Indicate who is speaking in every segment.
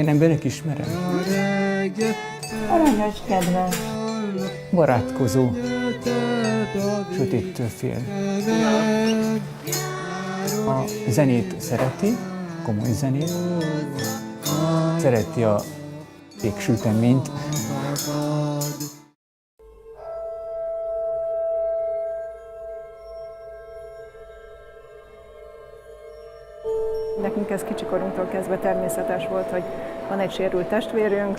Speaker 1: Remélem, önök ismerem.
Speaker 2: Aranyos, kedves.
Speaker 1: Barátkozó, sötéttől fél. A zenét szereti, komoly zenét. Szereti a péksüteményt.
Speaker 3: Nekünk ez kicsikorunktól kezdve természetes volt, hogy van egy sérült testvérünk.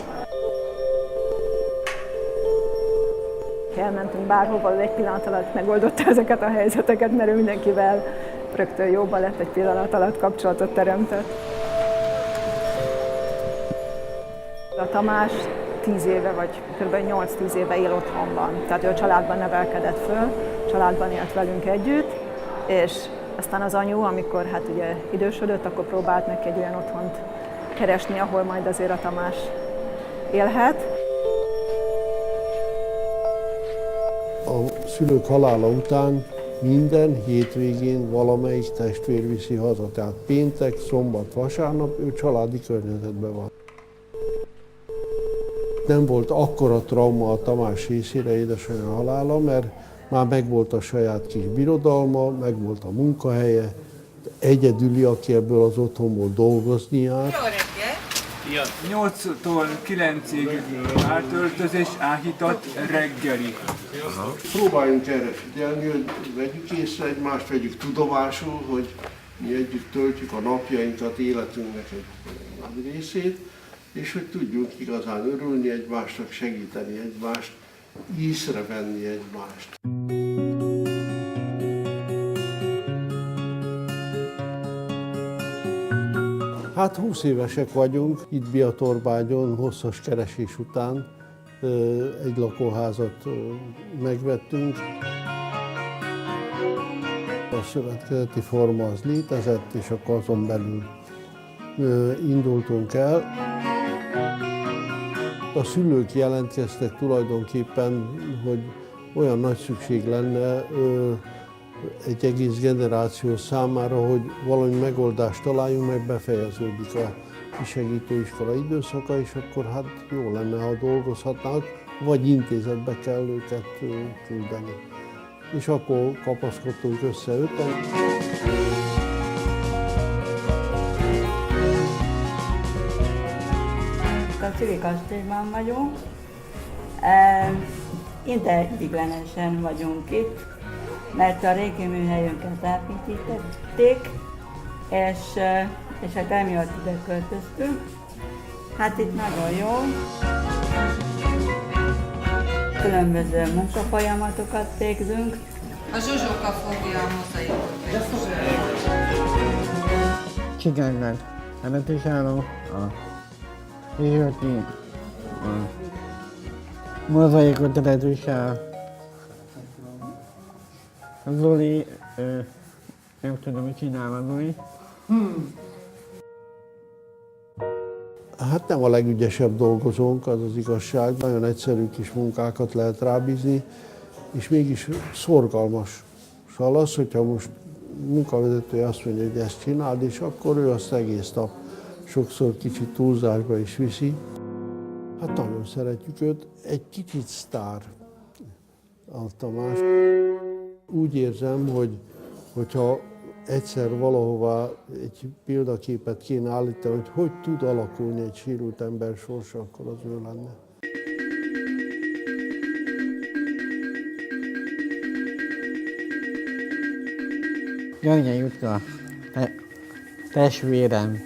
Speaker 3: Elmentünk bárhova, ő egy pillanat alatt megoldotta ezeket a helyzeteket, mert ő mindenkivel rögtön jóba lett, egy pillanat alatt kapcsolatot teremtett. A Tamás 10 éve, vagy kb. 8-10 éve él otthonban. Tehát ő a családban nevelkedett föl, családban élt velünk együtt, és aztán az anyu, amikor hát ugye idősödött, akkor próbált neki egy olyan otthont keresni, ahol majd azért a Tamás élhet.
Speaker 4: A szülők halála után minden hétvégén valamelyik testvér viszi haza. Tehát péntek, szombat, vasárnap ő családi környezetben van. Nem volt akkora trauma a Tamás részére édesanyja halála, mert már megvolt a saját kis birodalma, megvolt a munkahelye, egyedüli, aki ebből az otthonból dolgozni jár.
Speaker 1: 8-tól 9-ig átöltözés, áhított reggeli.
Speaker 4: Próbáljunk erre figyelni, hogy vegyük észre egymást, vegyük tudomásul, hogy mi együtt töltjük a napjainkat, életünknek egy nagy részét, és hogy tudjunk igazán örülni egymásnak, segíteni egymást, észrevenni egymást. Hát 20 évesek vagyunk, itt Biatorbágyon, hosszas keresés után egy lakóházat megvettünk. A szövetkezeti forma az létezett, és akkor azon belül indultunk el. A szülők jelentkeztek tulajdonképpen, hogy olyan nagy szükség lenne egy egész generáció számára, hogy valami megoldást találjunk, meg befejeződik a segítőiskola időszaka, és akkor hát jó lenne, ha dolgozhatnák, vagy intézetbe kell őket küldeni. És akkor kapaszkodtunk össze öten.
Speaker 2: A Cili kastélyban vagyunk. Ideiglenesen vagyunk itt, mert a régi műhelyünket átépítették, és hát emiatt ide költöztünk. Hát itt nagyon jó. Különböző munkafolyamatokat végzünk.
Speaker 5: A Zsuzsóka fogja a mozaikot.
Speaker 6: Csigányban temetősálló, a Zsuzsóki, a mozaikot temetősálló. A Zoli, nem tudom, mit csinál a Zoli.
Speaker 4: Hát nem a legügyesebb dolgozónk, az az igazság. Nagyon egyszerű kis munkákat lehet rábízni, és mégis szorgalmas. Szóval az, hogyha most munkavezető azt mondja, hogy ezt csináld, és akkor ő azt egész nap sokszor kicsit túlzásba is viszi. Hát nagyon szeretjük őt. Egy kicsit sztár a Tamás. Úgy érzem, hogyha egyszer valahova egy példaképet kéne állítani, hogy tud alakulni egy sérült ember sorsa, akkor az ő lenne.
Speaker 6: Györgye Jutka, testvérem.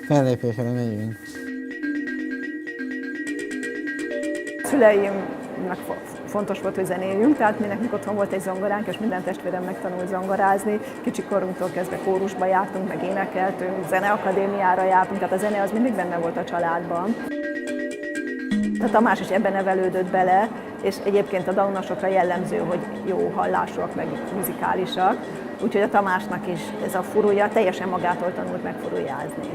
Speaker 6: Fellépésre megyünk.
Speaker 3: Szüleimnek fontos volt, hogy zenéljünk, tehát mi nekünk otthon volt egy zongoránk, és minden testvérem megtanult zongorázni. Kicsikorunktól kezdve kórusba jártunk, meg énekeltünk, zeneakadémiára jártunk, tehát a zene az mindig benne volt a családban. A Tamás is ebben nevelődött bele, és egyébként a Downosokra jellemző, hogy jó hallásúak, meg muzikálisak. Úgyhogy a Tamásnak is ez a furulja teljesen magától tanult meg furujázni.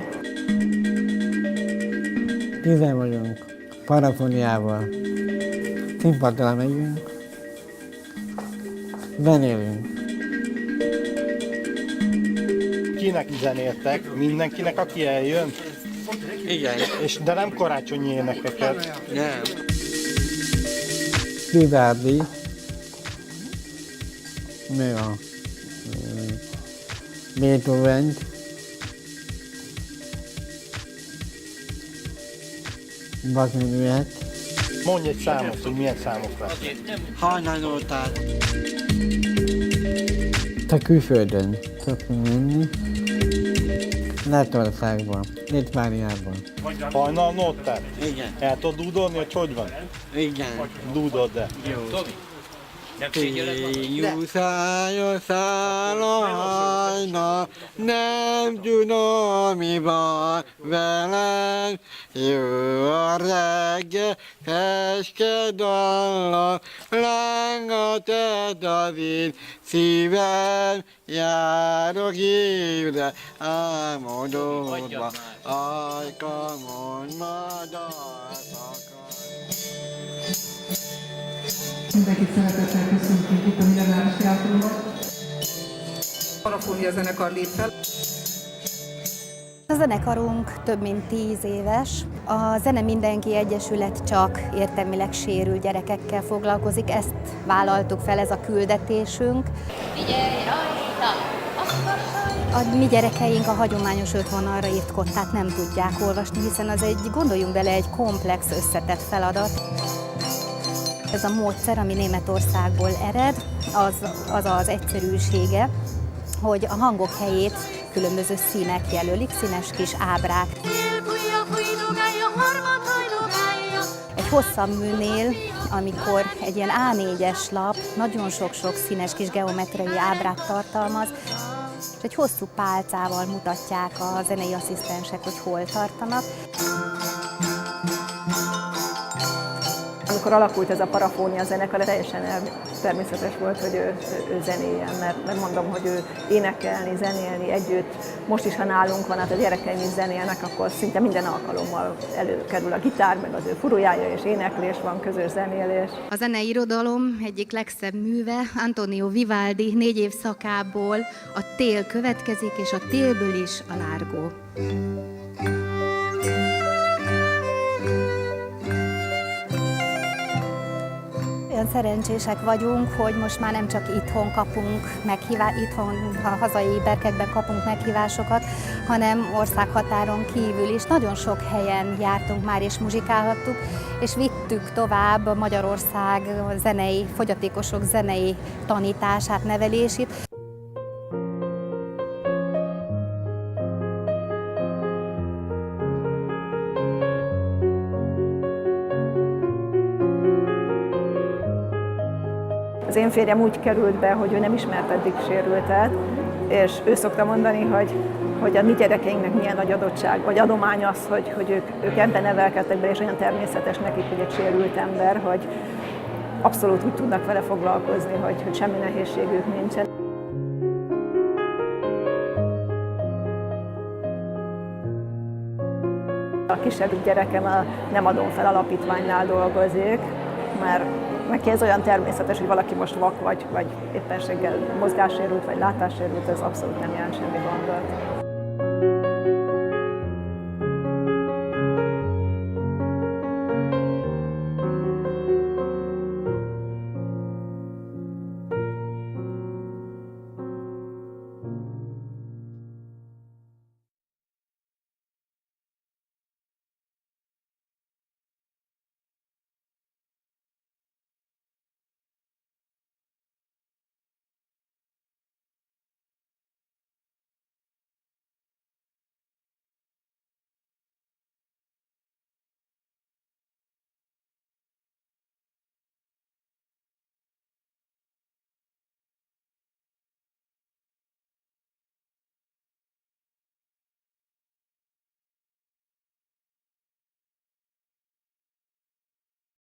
Speaker 6: 10 vagyunk, parafoniával. Színpadra megyünk, zenélünk.
Speaker 7: Kinek zenéltek? Mindenkinek, aki eljön?
Speaker 6: Igen.
Speaker 7: De nem karácsonyi énekeket.
Speaker 6: Nem. Vivaldi. Mi a? Beethoven. Wagner.
Speaker 7: Mondj egy számot, hogy milyen számok lesz.
Speaker 6: Hajnaloltát. Te külföldön szoktunk menni. Lettországban, Litvániában.
Speaker 7: Hajnalnótát?
Speaker 6: Igen.
Speaker 7: El tudod dúdolni, hogy van?
Speaker 6: Igen.
Speaker 7: Dúdold, de.
Speaker 6: Jó. Jószája száll a hajna, nem tudom mi van velem. Jó a reggel, fesked alla, lángat edd az én szívem. Járok évre, álmodóba, ajkamon madarakat.
Speaker 8: Mindenkit szeretettel köszöntünk itt a Millenáris Teátrumban.
Speaker 5: Parafónia zenekar lép fel.
Speaker 9: A zenekarunk több mint 10 éves. A Zene Mindenki Egyesület csak értelmileg sérült gyerekekkel foglalkozik, ezt vállaltuk fel, ez a küldetésünk. A mi gyerekeink a hagyományos 5 vonalra írt kottát nem tudják olvasni, hiszen az gondoljunk bele, egy komplex, összetett feladat. Ez a módszer, ami Németországból ered, az egyszerűsége, hogy a hangok helyét különböző színek jelölik, színes kis ábrák. Egy hosszabb műnél, amikor egy ilyen A4-es lap nagyon sok-sok színes kis geometriai ábrát tartalmaz, és egy hosszú pálcával mutatják a zenei asszisztensek, hogy hol tartanak.
Speaker 3: Amikor alakult ez a Parafónia zenekar, teljesen természetes volt, hogy ő zenéljen, mert mondom, hogy ő énekelni, zenélni együtt. Most is, ha nálunk van, hát a gyerekeim is zenélnek, akkor szinte minden alkalommal előkerül a gitár, meg az ő furujája, és éneklés van, közös zenélés.
Speaker 9: A zenei irodalom egyik legszebb műve, Antonio Vivaldi 4 év szakából a tél következik, és a télből is a Largo. Olyan szerencsések vagyunk, hogy most már nem csak itthon kapunk itthon a hazai berkekben kapunk meghívásokat, hanem országhatáron kívül is. Nagyon sok helyen jártunk már és muzsikálhattuk, és vittük tovább Magyarország fogyatékosok zenei tanítását, nevelését.
Speaker 3: Az én férjem úgy került be, hogy ő nem ismert eddig sérültet, és ő szokta mondani, hogy a mi gyerekeinknek milyen nagy adottság, vagy adomány az, hogy ők ebben nevelkedtek be, és olyan természetes nekik, hogy egy sérült ember, hogy abszolút úgy tudnak vele foglalkozni, hogy semmi nehézségük nincsen. A kisebb gyerekem a Nem adom fel alapítványnál dolgozik, mert neki ez olyan természetes, hogy valaki most vak vagy éppenséggel mozgássérült vagy látássérült, ez abszolút nem jelent semmi gondot.